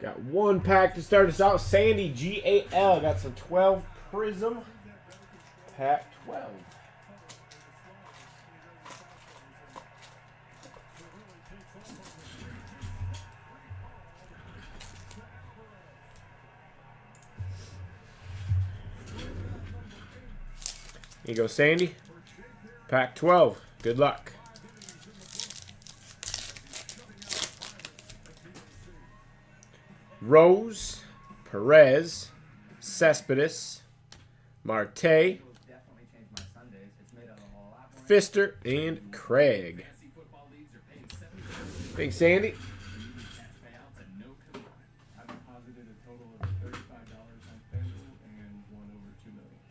Got one pack to start us out. Sandy GAL got some 12 Prism. Pack 12. Here you go, Sandy. Pack 12. Good luck. Rose, Perez, Cespedes, Marte, Fister, and Craig. Thanks, Sandy.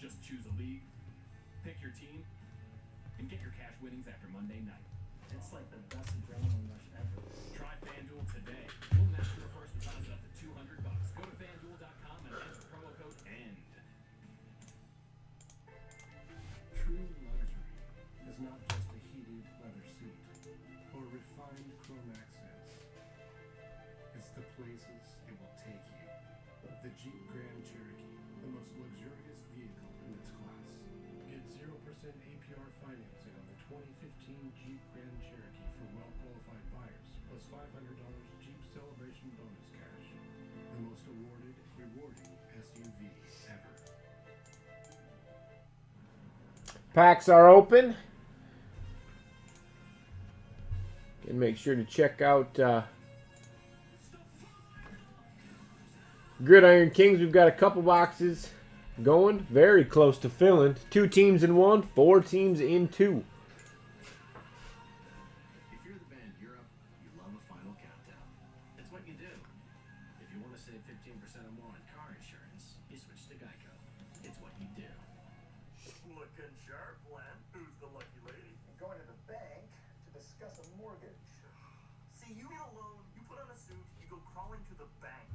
Just choose a league, pick your team, and get your cash winnings after Monday night. It's like the best adrenaline rush ever. Try FanDuel today. We'll match your first deposit up to $200. Go to FanDuel.com and enter promo code END. True luxury is not just a heated leather seat or refined chrome accents. It's the places it will take you. The Jeep Grand Cherokee, the most luxurious vehicle in its class. Get 0% APR financing on the 2015 Jeep Grand Cherokee for well-qualified buyers, plus $500 Jeep Celebration bonus cash. The most awarded, rewarding SUV ever. Packs are open. And make sure to check out Gridiron Kings. We've got a couple boxes going. Very close to filling. 2 teams in 1, 4 teams in 2. If you're the band Europe, you love a final countdown. It's what you do. If you want to save 15% or more on car insurance, you switch to Geico. It's what you do. Looking sharp, Len. Who's the lucky lady? I'm going to the bank to discuss a mortgage. See, you need a loan, you put on a suit, you go crawling to the bank.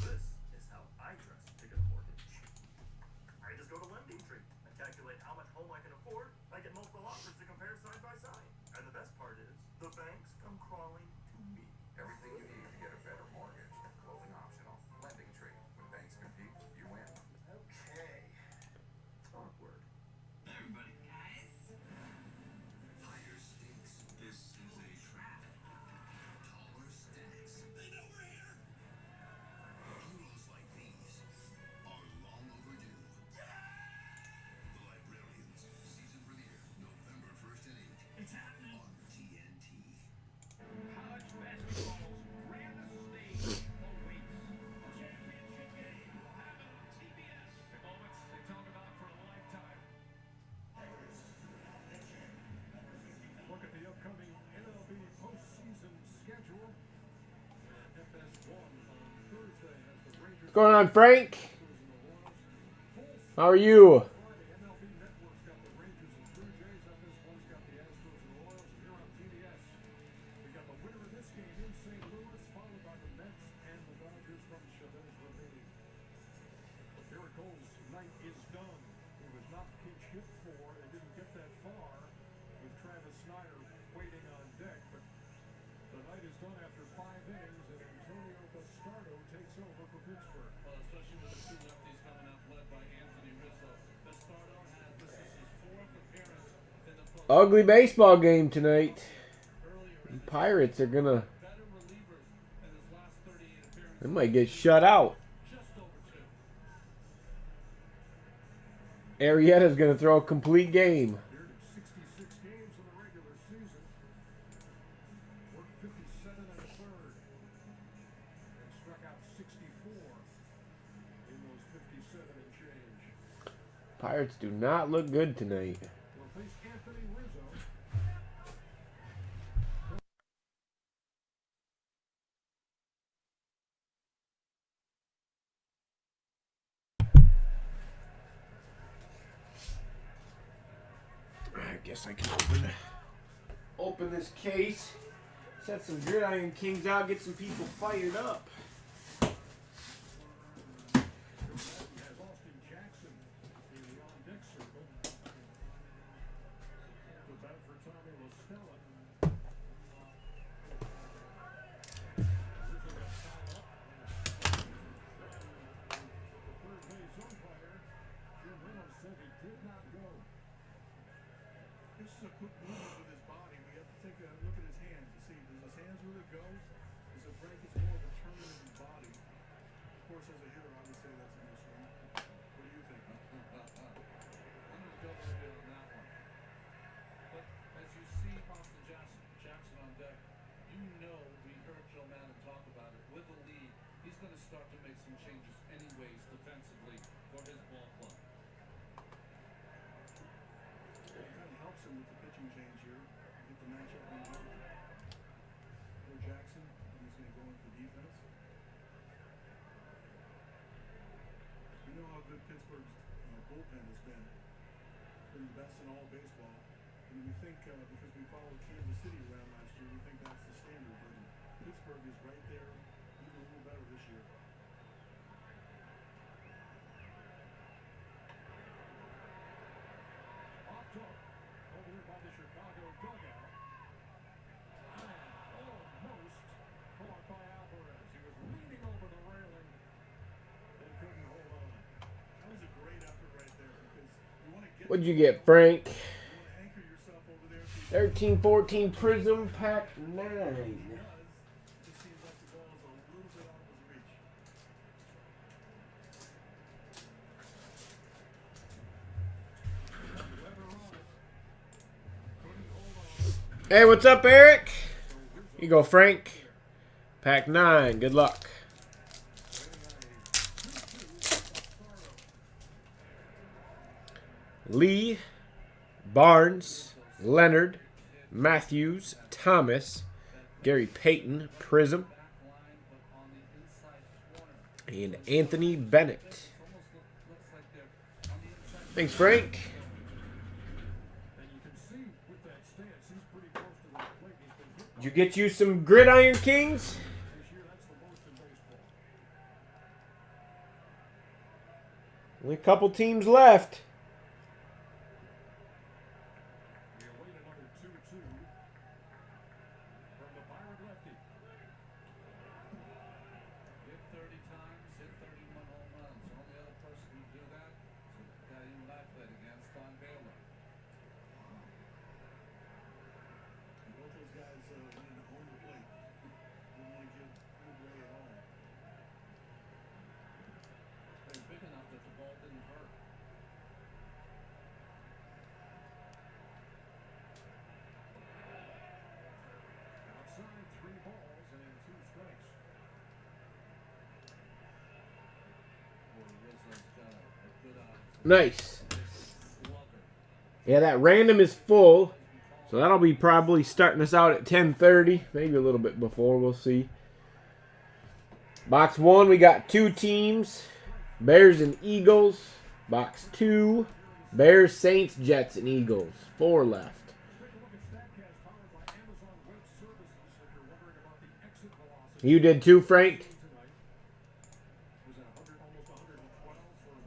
This is how I dress to get a mortgage. I just go to LendingTree and calculate how much home I can afford. I get multiple offers to compare side by side. And the best part is, the banks come crawling to me. Everything you need to get a better mortgage. Clothing optional. LendingTree. When banks compete, you win. Okay. Awkward. Everybody. Guys, Higher stakes. This is a trap. Taller stacks. They know we're here. Heroes like these are long overdue. The Librarians, season premiere, November 1st and 8th. It's happening. On TNT. College basketball's grandest stage awaits. Championship game will happen on TBS. The moments they talk about for a lifetime. Look at the upcoming MLB postseason schedule. FS1 on Thursday has the Rangers. What's going on, Frank? How are you? Friday, MLB Network's got the Rangers and Blue Jays. FS1's got the Astros and Royals. And here on TBS, we got the winner of this game in St. Louis, followed by the Mets and the Dodgers from Chavez Ravine. Garrett Cole's night is done. He was not pinch hit for and didn't get that far with Travis Snyder waiting on deck. But the night is done after 5 innings, and Antonio Bastardo takes over for Pittsburgh. Well, especially with the 2 lefties coming up, led by Anthony Rizzo. Bastardo has, this is his 4th appearance in the postseason. Ugly baseball game tonight. Earlier in the Pirates are going to... better relievers in his last 38 appearances. They might get shut out. Just over 2. Arrieta's going to throw a complete game. Appeared in 66 games in the regular season. Worked 57 and a third. And struck out 64 in those 57 and change. Pirates do not look good tonight. Will face Anthony Rizzo. I guess I can open this case. Set some Gridiron Kings out. Get some people fired up. Has Austin Jackson in the on-deck circle. The bat for This is a quick movement with his body. We have to take a look at his hands to see, does his hands really go? Does it break? It's more of a turn in his body. Of course, as a hitter, I would say that's a no swing. What do you think? I'm going to go with you on that one. But as you see Austin Jackson on deck, you know we heard Joe Madden talk about it. With the lead, he's going to start to make some changes anyways defensively for his ball club. It kind of helps him with the pitching change here. Get the matchup on board. For Jackson, and he's going to go in for defense. You know how good Pittsburgh's bullpen has been. Been the best in all of baseball. And we think, because we followed Kansas City around last year, we think that's the standard. But Pittsburgh is right there, even a little better this year. Popped up over there by the Chicago dugout. And almost caught by Alvarez. He was leaning over the railing and couldn't hold on. That was a great effort right there because you want to get. What'd you get, Frank? You want to anchor yourself over there so you 13-14 Prism Pack 9. does. It just seems like the ball is a little bit out of his reach. Weather on it. Couldn't hold on. Hey, what's up, Eric? You go, Frank. Pack 9. Good luck. Lee, Barnes, Leonard, Matthews, Thomas, Gary Payton, Prism, and Anthony Bennett. Thanks, Frank. And you can see with that stance, he's pretty close to the plate. He's been hit Did you get you some Gridiron Kings? this year. That's the most in baseball. Only a couple teams left. We await another 2-2 from the Pirate lefty. Hit 30 times, hit 31 home runs. The only other person who do that is the guy you and I played against, Don Baylor. And both those guys wanted to own the plate. Didn't want to give away at all. They were big enough that the ball didn't hurt. Outside, 3 balls and 2 strikes. Boy, Rizzo's got a good eye for Nice. slugger. Yeah, that random is full. So that'll be probably starting us out at 10:30. Maybe a little bit before. We'll see. Box 1, we got 2 teams. Bears and Eagles. Box 2, Bears, Saints, Jets, and Eagles. 4 left. Take a look at StatCast powered by Amazon Web Services. If you're wondering about the exit velocity You did too, Frank? tonight, was at 100, almost 112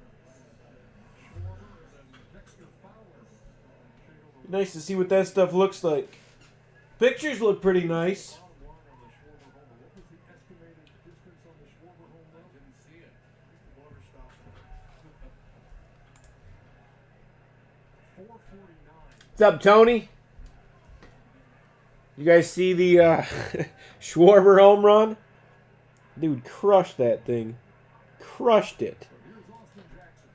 for Schwarber and then Dexter Fowler. Shade over Nice to see what that stuff looks like. Pictures look pretty nice. bottom line on the Schwarber home run. What was the estimated distance on the Schwarber home run? Didn't see it. The water stopped. 449. What's up, Tony? You guys see the Schwarber home run? Dude crushed that thing. Crushed it. Here's Austin Jackson.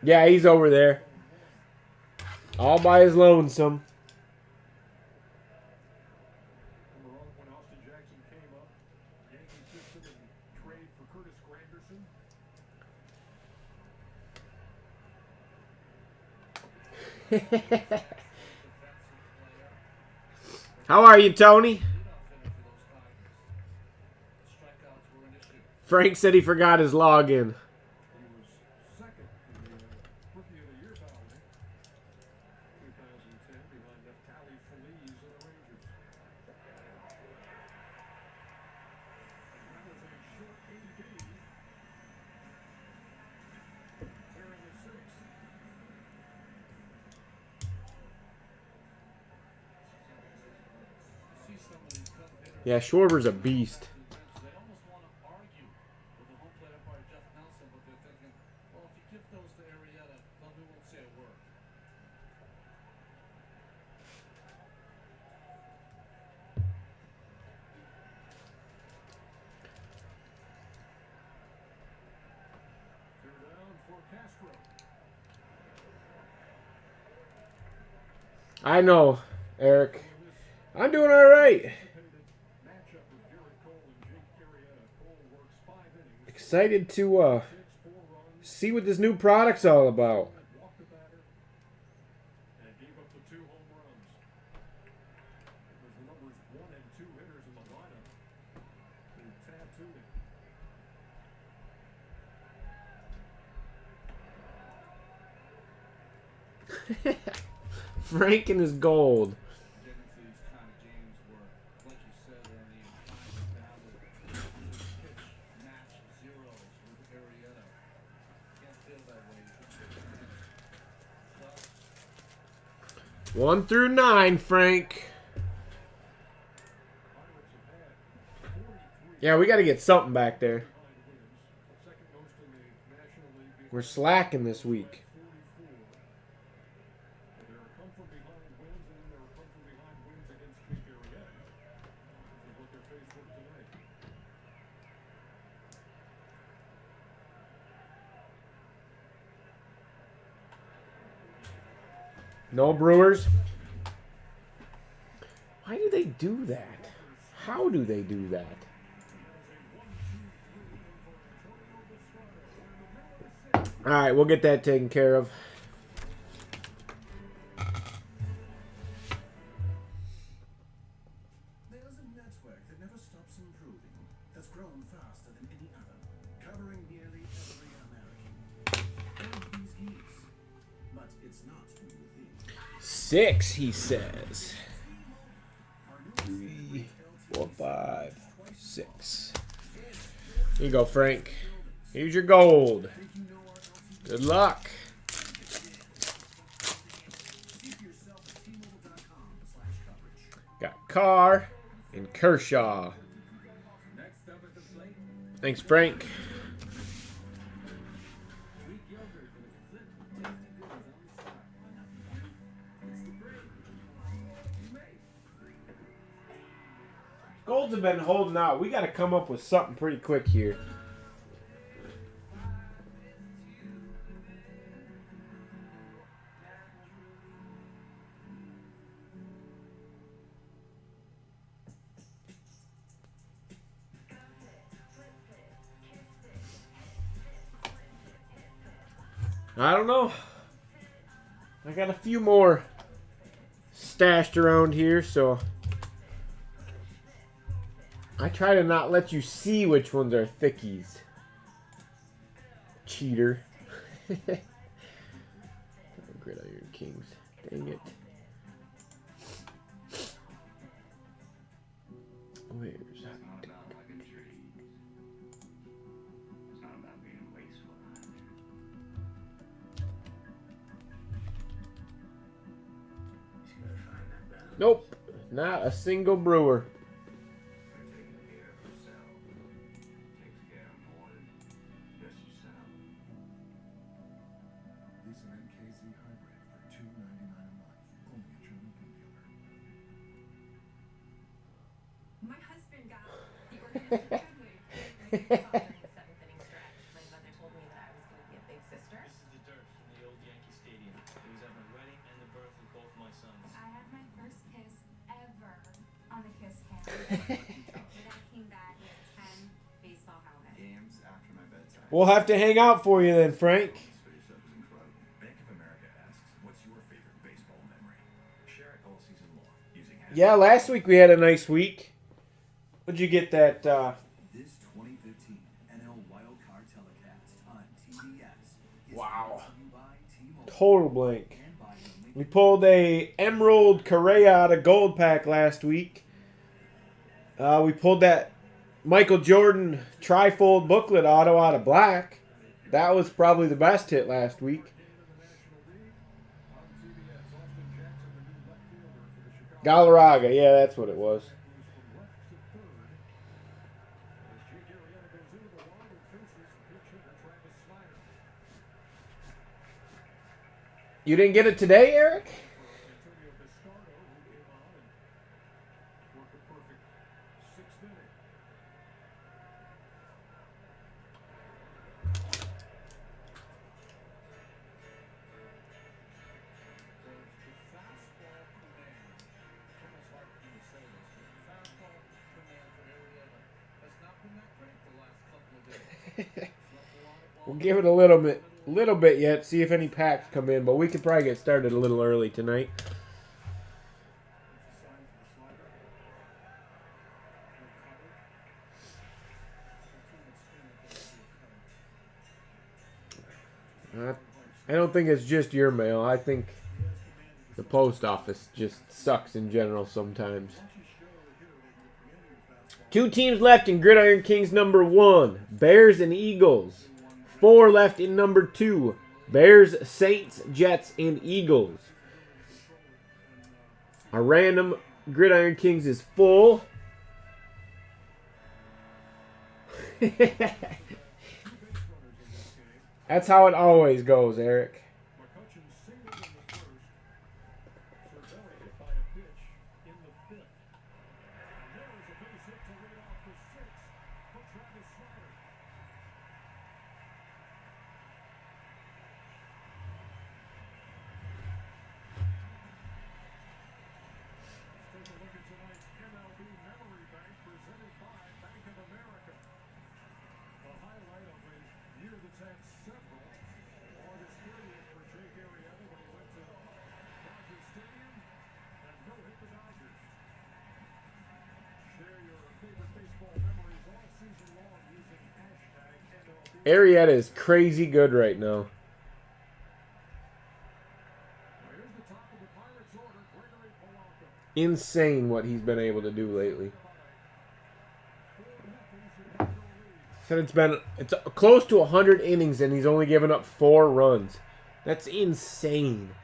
Yeah, he's over there. All by his lonesome. Remember when Austin Jackson came up, Yankees just did a trade for Curtis Granderson. How are you, Tony? Strikeouts were an issue. Frank said he forgot his login. He was second in the Rookie of the Year ballot 2010 behind Neftali Feliz of the Rangers. And that was a short AB here in the 6th. Yeah, Schwarber's a beast. They almost want to argue with the home plate umpire Jeff Nelson, but they're thinking, well, if you give those to Arrieta, then we won't say a word. Third down for Castro. I know, Eric. I'm doing all right. Matchup with Garrett Cole and Jake Arrieta. Cole works 5 innings, Excited to 4 runs, see what this new product's all about. walked the batter, and gave up the 2 home runs. It was the numbers 1 and 2 hitters in the lineup who tattooed it. Frank and his gold. Getting to these kind of games where, like you said, Ernie, in time battle, just pitch match zeros with Arrieta. Can't feel that way. You should pitch 1 through 9, Frank. Pirates have had 43 Yeah, we got to get something back there. behind wins. Second most in the National League. We're slacking this week. 44. There are come from behind wins, and then there are come from behind wins against Jake Arrieta. This is what they're faced with tonight. No Brewers. Why do they do that? How do they do that? All right, we'll get that taken care of. There's a network that never stops improving, that's grown faster than any other, covering nearly every American. And these geese. But it's not who you think. 6, he says. Our new 3, 4, 5, 6. Here you go, Frank. Here's your gold. think you know our LTV. Good luck. See for yourself at T-Mobile.com/coverage. Got Carr and Kershaw. Next up at the plate, Thanks, Frank. Tweak yogurt for the flip of tasty goodies on the side. It's the break. You made. Golds have been holding out. We got to come up with something pretty quick here. I don't know. I got a few more stashed around here, so I try to not let you see which ones are thickies. Cheater. Gridiron Kings. Dang it. Where's It's not about hugging trees. It's not about being wasteful either. You just gotta find that balance. Nope. Not a single brewer. You're taking care of yourself. Takes care of more than just yourself. Lease an MKZ hybrid for $299 a month, only at your Lincoln dealer. My husband got the organization food week. During the 7th inning stretch, my mother told me that I was going to be a big sister. This is the dirt from the old Yankee Stadium. It was at my wedding and the birth of both my sons. I had my first kiss ever on the kiss cam. My dad came back with a 10 baseball helmet. Games after my bedtime. We'll have to hang out for you then, Frank. For yourself is incredible. Bank of America asks, what's your favorite baseball memory? Share it all season long using Yeah, last week we had a nice week. What'd you get that? This 2015 NL Wild Card telecast on TBS is Wow. brought to you by T-Mobile Total blank. and by the Lincoln We pulled a Emerald Correa out of Gold Pack last week. We pulled that Michael Jordan trifold booklet auto out of Black. That was probably the best hit last week. Galarraga, yeah, that's what it was. You didn't get it today, Eric? Antonio Biscardo, who came on and worked a perfect sixth inning. The fastball command, it's almost hard for me to say this, but the fastball command for Arrieta has not been that great the last couple of days. Left a lot of balls. We'll give it a little bit yet, see if any packs come in, but we could probably get started a little early tonight. It's a sign for the slider. No cover. I don't think it's just your mail. I think the post office just sucks in general sometimes. Two teams left in Gridiron Kings number 1. Bears and Eagles. 4 left in number 2. Bears, Saints, Jets, and Eagles. Our random Gridiron Kings is full. That's how it always goes, Eric. McCutcheon singled in the first. Cervelli hit by a pitch in the fifth. And there is a base hit to lead off the sixth for Travis Snyder. Let's take a look at tonight's MLB Memory Bank presented by Bank of America. The highlight of a year that's had several. August 30th for Jake Arrieta when he went to Dodger Stadium and no-hit the Dodgers. Share your favorite baseball memories all season long using hashtag MLB. Arrieta is crazy good right now. Now here's the top of the Pirates order, Gregory Polanco. Insane what he's been able to do lately. 4-0 Chicago lead. Said it's close to 100 innings and he's only given up 4 runs. That's insane.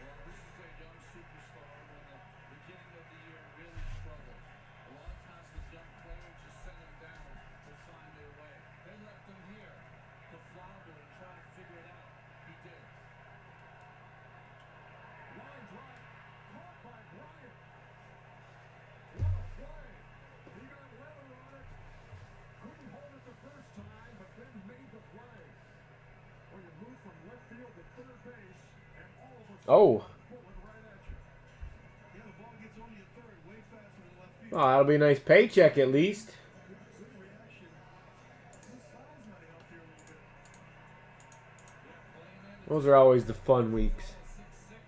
Well, this is a young superstar when the beginning of the year really struggled. A lot of times with young players, just send them down to find their way. They left him here to flounder and try to figure it out. He did. Line drive, caught by Bryant. What a play. He got weather on it. Couldn't hold it the first time, but then made the play. Well, you move from left field to third base, and all of a sudden, Oh. pulling right at you. Yeah, the ball gets on you third way faster than left field. Oh, that'll be a nice paycheck at least. Good reaction. His size might help here a little bit. Yeah, playing in Those are always the fun weeks. 6'6",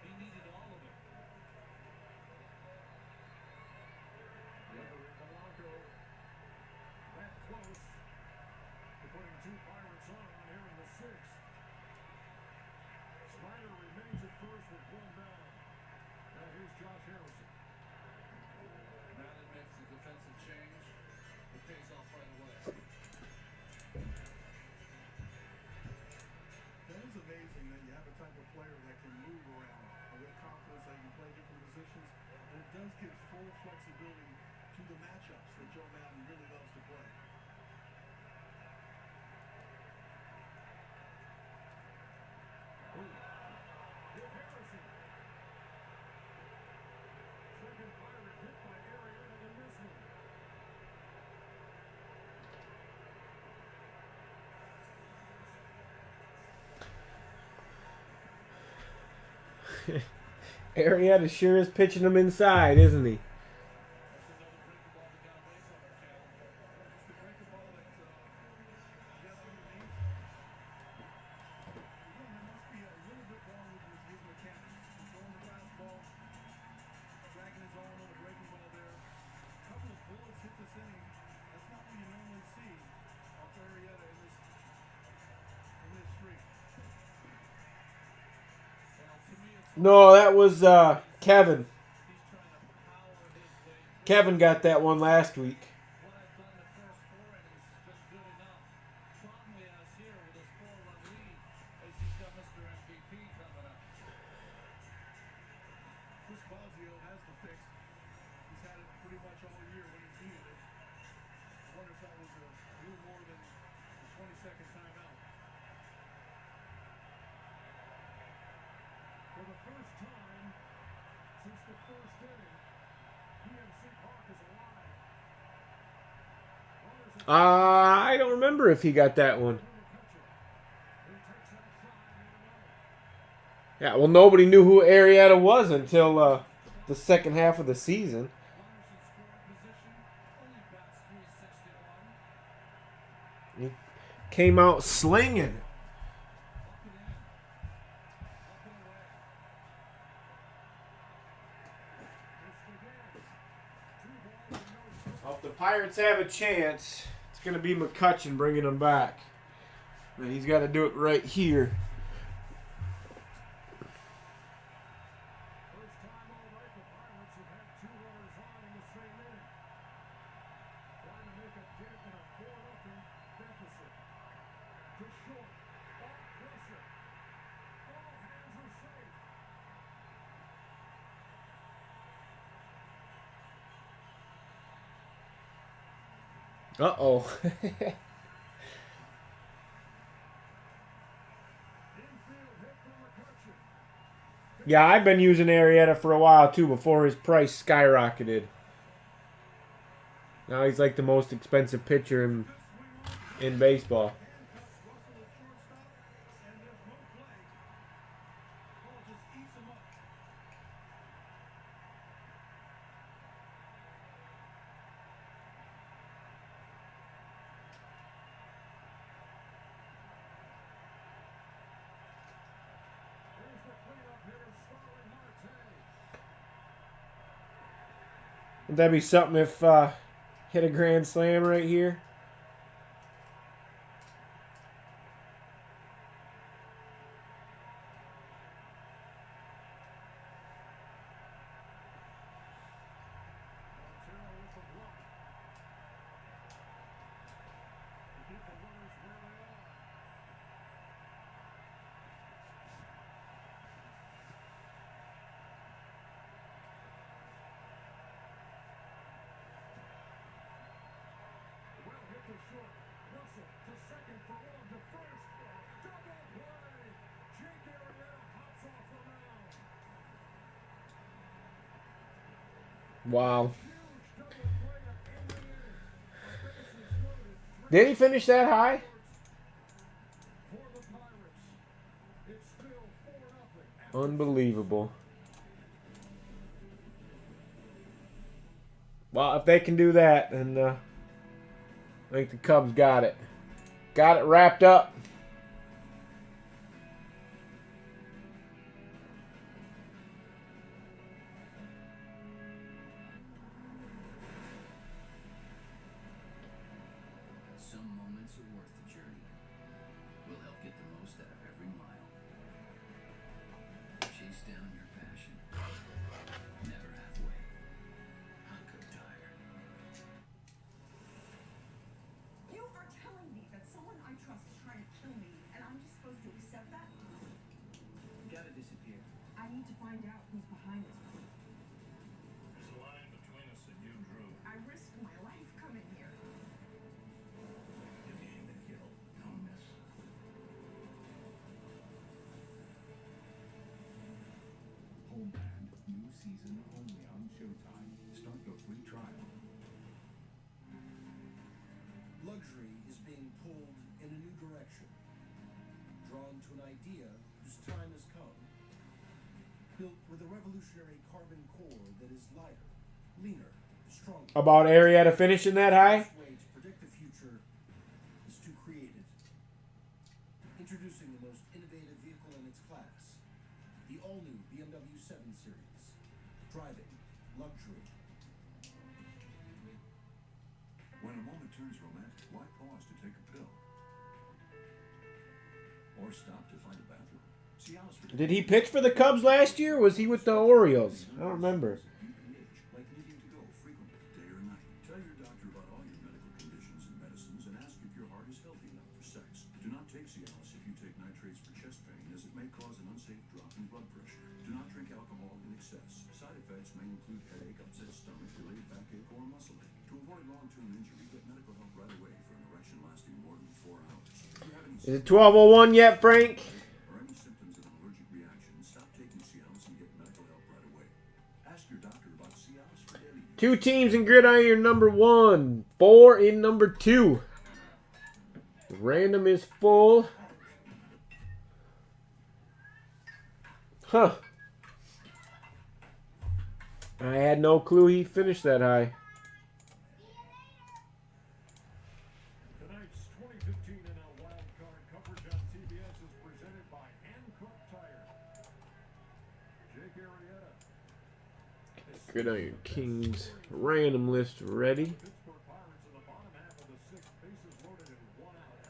he needed all of it. Gregory Polanco that close to putting 2 Pirates on here in the 6th. Snyder remains at first with 1 down. Now here's Josh Harrison. Mallon makes the defensive change. It pays off right away. That is amazing that you have a type of player that can move around with confidence, that you can play different positions, and it does give full flexibility to the matchups that Joe Madden really loves to play. Ooh. Hit Harrison. Second Pirate hit by Arrieta in this one. Arrieta sure is pitching him inside, isn't he? That's another breaking ball that got away from him, Cal. Just the breaking ball that got underneath. Again, there must be a little bit wrong with his mechanics. He's throwing the fastball, dragging his arm on the breaking ball there. A couple of bullets hit this inning. That's not what you normally see off Arrieta in this streak. Well, to me, it's No, that was Kevin. he's trying to power his way. Kevin got that one last week. What I've done the first 4 innings is just good enough. Trombley has here with his 4-run lead as he's got Mr. MVP coming up. Chris Bosio has the fix. He's had it pretty much I don't remember if he got that one. Yeah, well, nobody knew who Arrieta was until the second half of the season. He came out slinging. Well, if the Pirates have a chance, it's going to be McCutchen bringing them back. But he's got to do it right here. Uh-oh. Yeah, I've been using Arrieta for a while, too, before his price skyrocketed. Now he's like the most expensive pitcher in baseball. Would that be something if hit a grand slam right here? Wow. Did he finish that high? Unbelievable. Well, if they can do that, then I think the Cubs got it. Got it wrapped up. Some moments are worth the journey. We'll help get the most out of every mile. Chase down your passion. Never halfway. Honko Tire. You are telling me that someone I trust is trying to kill me, and I'm just supposed to accept that? You gotta disappear. I need to find out who's behind this. There's a line between us and you, Drew. I risked my life coming here. You aim and kill. Don't miss. Homeland, new season only on Showtime. Start your free trial. Luxury is being pulled in a new direction, drawn to an idea whose time has come. Built with a revolutionary carbon core that is lighter, leaner, stronger. About Arrieta finishing that high? The best way to predict the future is to create it. Introducing the most innovative vehicle in its class, the all-new BMW 7 Series. Driving luxury. When a moment turns romantic, why pause to take a pill? Or stop to find a bathroom? Cialis for Did he pitch for the Cubs last year? Or was he with the Orioles? I don't remember. BPH, like needing to go frequently, day or night. Tell your doctor about all your medical conditions and medicines and ask if your heart is healthy enough for sex. Do not take Cialis if you take nitrates for chest pain, as it may cause an unsafe drop in blood pressure. Do not drink alcohol in excess. Side effects may include headache, upset stomach, delayed backache, or muscle ache. To avoid long-term injury, get medical help right away for an erection lasting more than 4 hours. If you have any Is it 12:01 yet, Frank? or any symptoms of an allergic reaction, stop taking Cialis and get medical help right away. Ask your doctor about Cialis for daily use. 2 teams in Gridiron number 1. 4 in number 2. Random is full. Huh. I had no clue he finished that high. Tonight's 2015 NL Wild Card coverage on TBS is presented by Hancock Tire. Jake Arrieta. Gridiron Kings random list ready. Pittsburgh Pirates in the bottom half of the 6th, bases loaded and 1 out.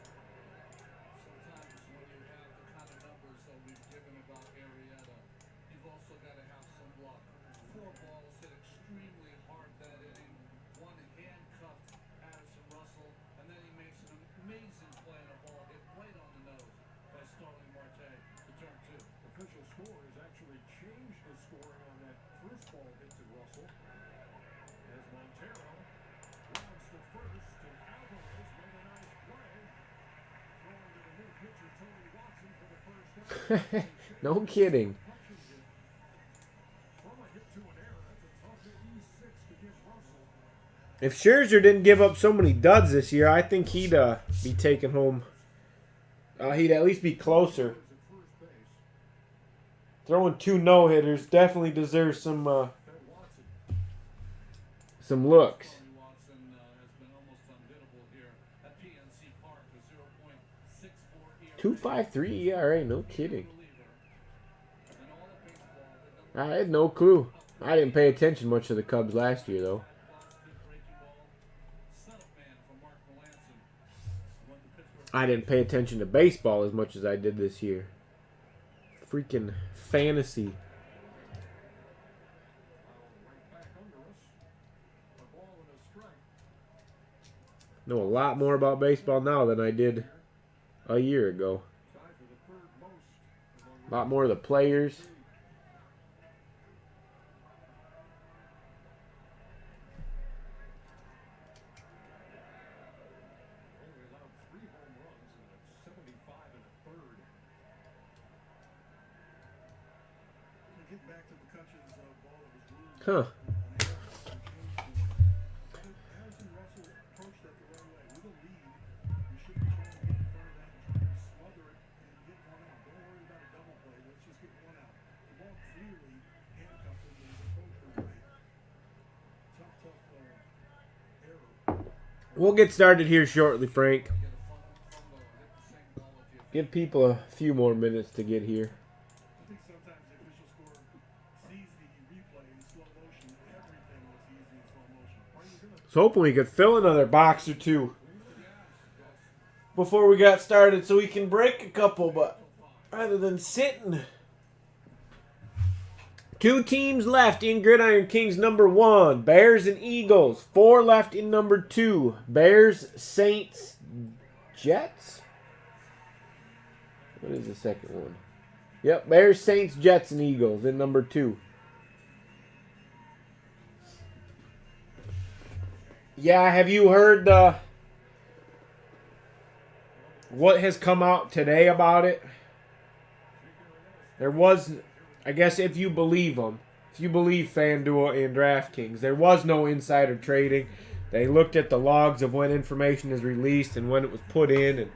Sometimes when you have the kind of numbers that we've given about Arrieta, you've also got to have some luck. 4 balls hit extremely hard that inning. 1 handcuffed Addison Russell, and then he makes an amazing play and a ball hit right on the nose by Starling Marte to turn 2. Official score has actually changed the scoring on that first ball hit to Russell. As Montero rounds to first, and Alvarez made a nice play. Throwing to the new pitcher, Tony Watson, for the first out. No kidding. From a hit to an error, that's a tough E6 to give Russell. If Scherzer didn't give up so many duds this year, I think he'd be taken home. He'd at least be closer. At first base, Throwing 2 no-hitters definitely deserves some Ben Watson. looks. Tony Watson has been almost unhittable here at PNC Park, a 0.64 ERA. 2.53 ERA, no kidding. reliever. And all of baseball, the number I had no clue. I didn't pay attention much to the Cubs last year, though. Boston breaking ball setup man for Mark Melancon. When the Pittsburgh I didn't pay attention to baseball as much as I did this year. Freaking fantasy. Right back under us. A ball and a strike. Know a lot more about baseball now than I did a year ago. Tied for the 3rd most among A lot more of the players. only allowed 3 home runs and a 75 and a third. Get back to McCutcheon's ball that was ruled Huh. Addison Russell approached that the right way. With a lead, you should be trying to get in front of that and try to smother it and get 1 out. Don't worry about a double play. Let's just get 1 out. The ball clearly handcuffed him, but he's approached the right. Tough error. We'll get started here shortly, Frank. Get a fumble, hit the same ball if you Give people a few more minutes to get here. I think sometimes the official score sees the replay in slow motion. Everything looks easy in slow motion. Are you gonna So hoping we could fill another box or 2 before we got started so we can break a couple, but rather than sitting. 2 teams left in Gridiron Kings number 1. Bears and Eagles. 4 left in number 2. Bears, Saints, Jets? What is the second one? Yep, Bears, Saints, Jets, and Eagles in number 2. Yeah, have you heard what has come out today about it? There was, I guess if you believe them, if you believe FanDuel and DraftKings, there was no insider trading. They looked at the logs of when information is released and when it was put in, and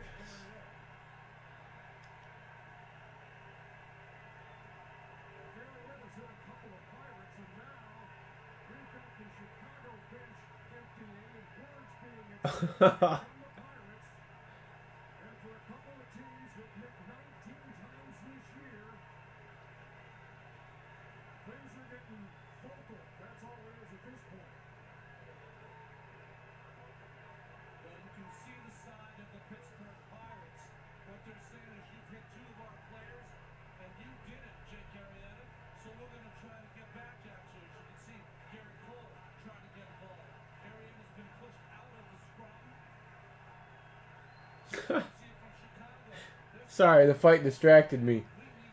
Arrieta's hit a couple of Pirates, and now we've got the Chicago bench emptying and words being exchanged from the Pirates. And for a couple of teams that hit 19 times this year, things are getting vocal. That's all there is at this point. Well, you can see the side of the Pittsburgh Pirates. What they're saying is you've hit 2 of our players, and you didn't, Jake Arrieta. So we're going to try to get back at you. As you can see, Gary Cole trying to get a ball. Arrieta's been pushed out of the scrum. You can see it from Chicago. They're sorry, the fight distracted me. we need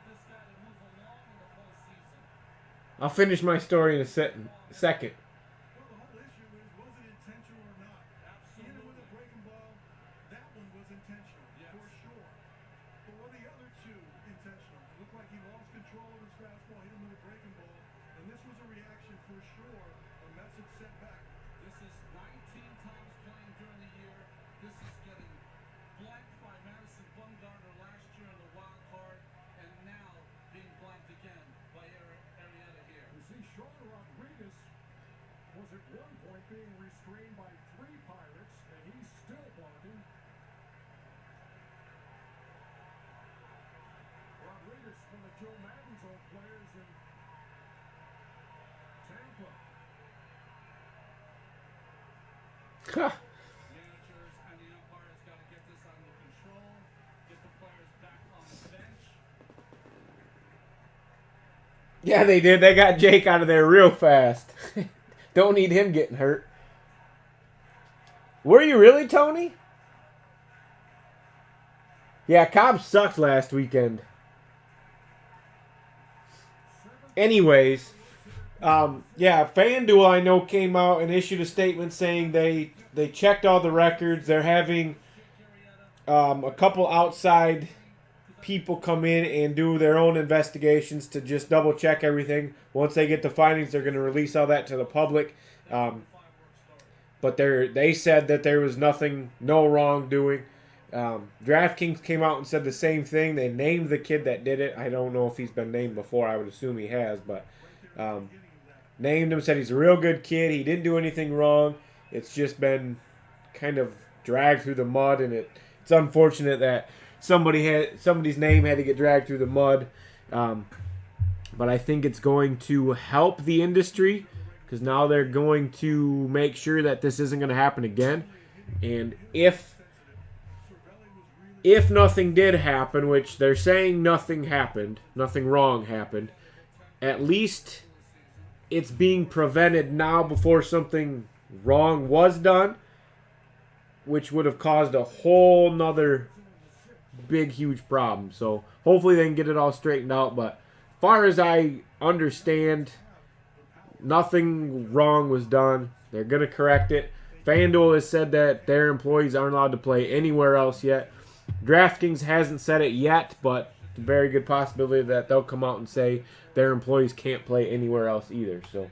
this guy to move along in the postseason. I'll finish my story in a second. Well, the whole issue is, was it intentional or not? Even with a breaking ball, that one was intentional, for sure. But were the other 2 intentional? It looked like he lost control of his fastball, hit him with a breaking ball, and this was a reaction for sure from Mets massive setback. This is 19 times playing during the year. This is getting blanked by Madison Bumgarner last year in the wild card, and now being blanked again by Arrieta here. You see, Sean Rodriguez was at one point being restrained by 3 Pirates, and he's still blocking. Rodriguez, one of Joe Madden's old players in Tampa. Managers and the umpires got to get this under control, get the players back on the bench. Yeah, they did. They got Jake out of there real fast. Don't need him getting hurt. Were you really, Tony? Yeah, Cobb sucked last weekend. Anyways, yeah, FanDuel I know came out and issued a statement saying they checked all the records. They're having a couple outside people come in and do their own investigations to just double check everything. Once they get the findings, they're going to release all that to the public. But they said that there was no wrongdoing. DraftKings came out and said the same thing. They named the kid that did it. I don't know if he's been named before. I would assume he has, but named him, said he's a real good kid. He didn't do anything wrong. It's just been kind of dragged through the mud, and it's unfortunate that somebody's name had to get dragged through the mud. But I think it's going to help the industry because now they're going to make sure that this isn't going to happen again. And if nothing did happen, which they're saying nothing happened, nothing wrong happened, at least it's being prevented now before something wrong was done, which would have caused a whole nother big, huge problem. So hopefully they can get it all straightened out. But as far as I understand, nothing wrong was done. They're going to correct it. FanDuel has said that their employees aren't allowed to play anywhere else yet. DraftKings hasn't said it yet, but it's a very good possibility that they'll come out and say their employees can't play anywhere else either. So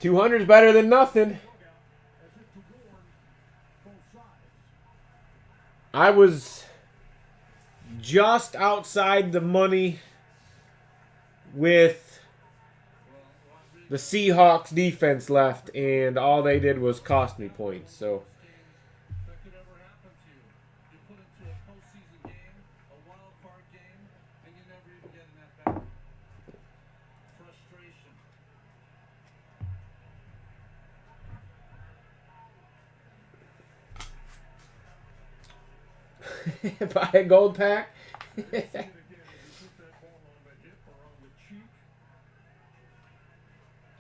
200 is better than nothing. I was just outside the money with the Seahawks defense left, and all they did was cost me points. So That could ever happen to you. You put into a postseason game, a wild card game, and you never even get in that back. Frustration. buy a gold pack.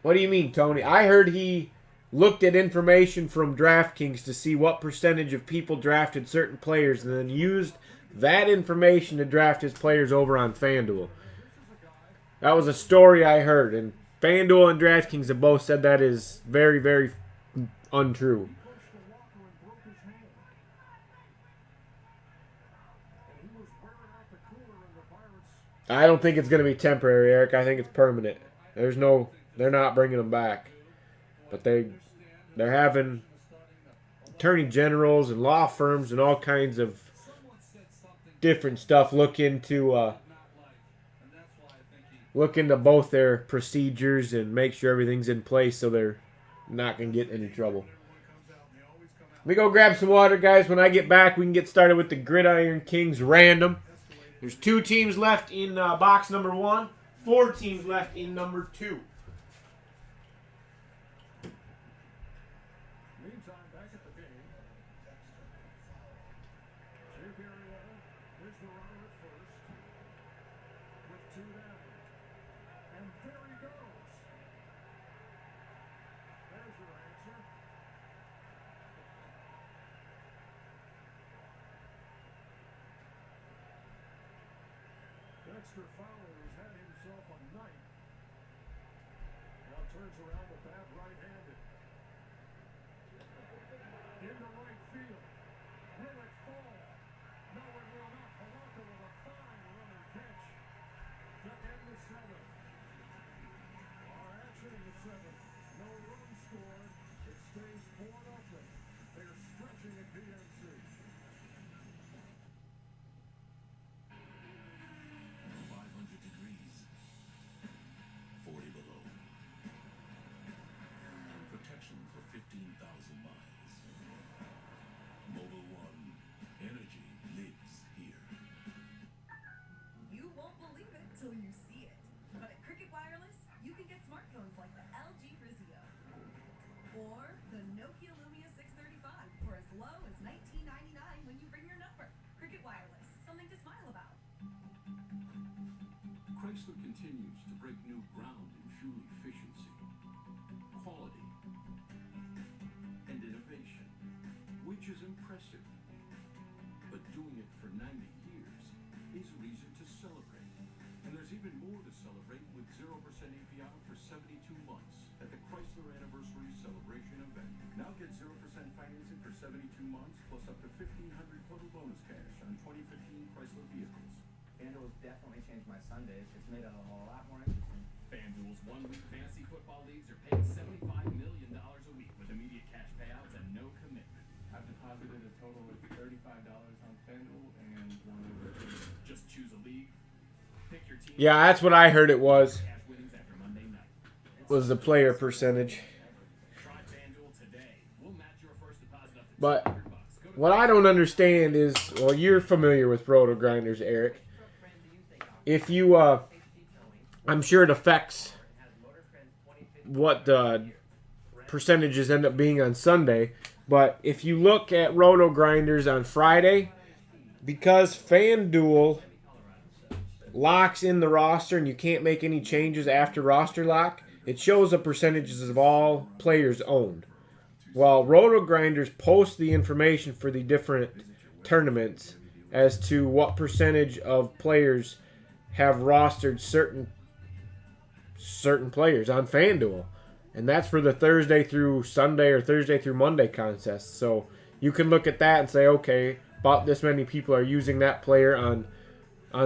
What do you mean, Tony? I heard he looked at information from DraftKings to see what percentage of people drafted certain players and then used that information to draft his players over on FanDuel. That was a story I heard, and FanDuel and DraftKings have both said that is very, very untrue. I don't think it's going to be temporary, Eric. I think it's permanent. They're not bringing them back. But they're having attorney generals and law firms and all kinds of different stuff look into both their procedures and make sure everything's in place so they're not going to get in any trouble. Let me go grab some water, guys. When I get back, we can get started with the Gridiron Kings random. There's 2 teams left in box number 1, 4 teams left in number 2. Meantime, back at the game, Jake Arrieta is the runner at first with 2 down. And there he goes. There's your answer. Dexter Fowler has had himself a night. Now turns around the bat right-handed. Into right field. Will it fall? No, it will not. Polanco with a fine running catch. until you see it. But at Cricket Wireless, you can get smartphones like the LG Rizio or the Nokia Lumia 635 for as low as $19.99 when you bring your number. Cricket Wireless, something to smile about. Chrysler continues to break new ground in fuel efficiency, quality, and innovation, which is impressive. But doing it for 90 years is a reason to celebrate. And there's even more to celebrate with 0% APR for 72 months at the Chrysler Anniversary Celebration event. Now get 0% financing for 72 months plus up to $1,500 total bonus cash on 2015 Chrysler vehicles. FanDuel's definitely changed my Sundays. It's made it a lot more interesting. FanDuel's one-week fantasy football leagues are paying $75 million a week with immediate cash payouts and no commitment. I've deposited a total of $35 on FanDuel and won over. Just choose a league, pick your team. Yeah, that's what I heard it was. Cash winnings after Monday night. Was the player percentage. Try FanDuel today. We'll match your first deposit up to But $200. Go to what I don't understand is, well, you're familiar with Roto Grinders, Eric. If you, I'm sure it affects what the percentages end up being on Sunday. But if you look at Roto Grinders on Friday, because FanDuel locks in the roster and you can't make any changes after roster lock, it shows the percentages of all players owned. While Roto Grinders posts the information for the different tournaments as to what percentage of players have rostered certain players on FanDuel. And that's for the Thursday through Sunday or Thursday through Monday contests. So you can look at that and say, okay, about this many people are using that player on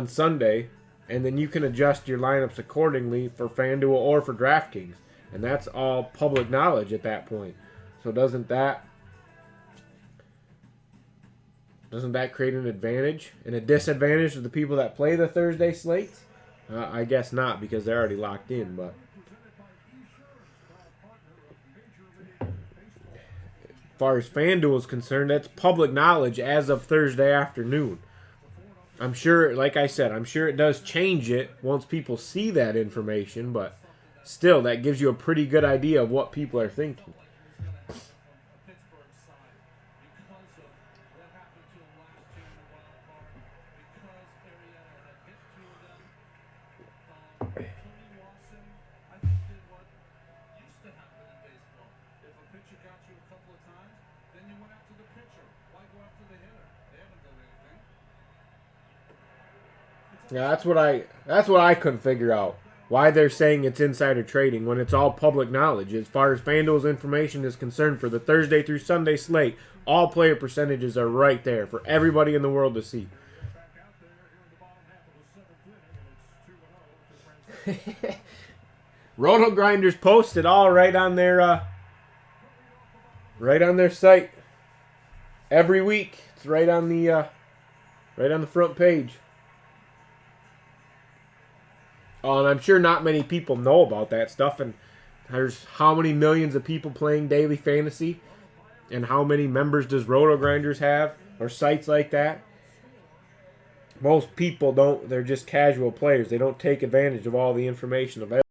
Sunday. And then you can adjust your lineups accordingly for FanDuel or for DraftKings. And that's all public knowledge at that point. So doesn't that create an advantage and a disadvantage to the people that play the Thursday slates? I guess not, because they're already locked in. But as far as FanDuel is concerned, that's public knowledge as of Thursday afternoon. I'm sure, like I said, I'm sure it does change it once people see that information, but still, that gives you a pretty good idea of what people are thinking. Yeah, that's what I couldn't figure out. Why they're saying it's insider trading when it's all public knowledge. As far as FanDuel's information is concerned for the Thursday through Sunday slate, all player percentages are right there for everybody in the world to see. Roto Grinders posted all right on their site every week. It's right on the front page. Oh, and I'm sure not many people know about that stuff. And there's how many millions of people playing daily fantasy, and how many members does Roto Grinders have, or sites like that? Most people don't. They're just casual players. They don't take advantage of all the information available.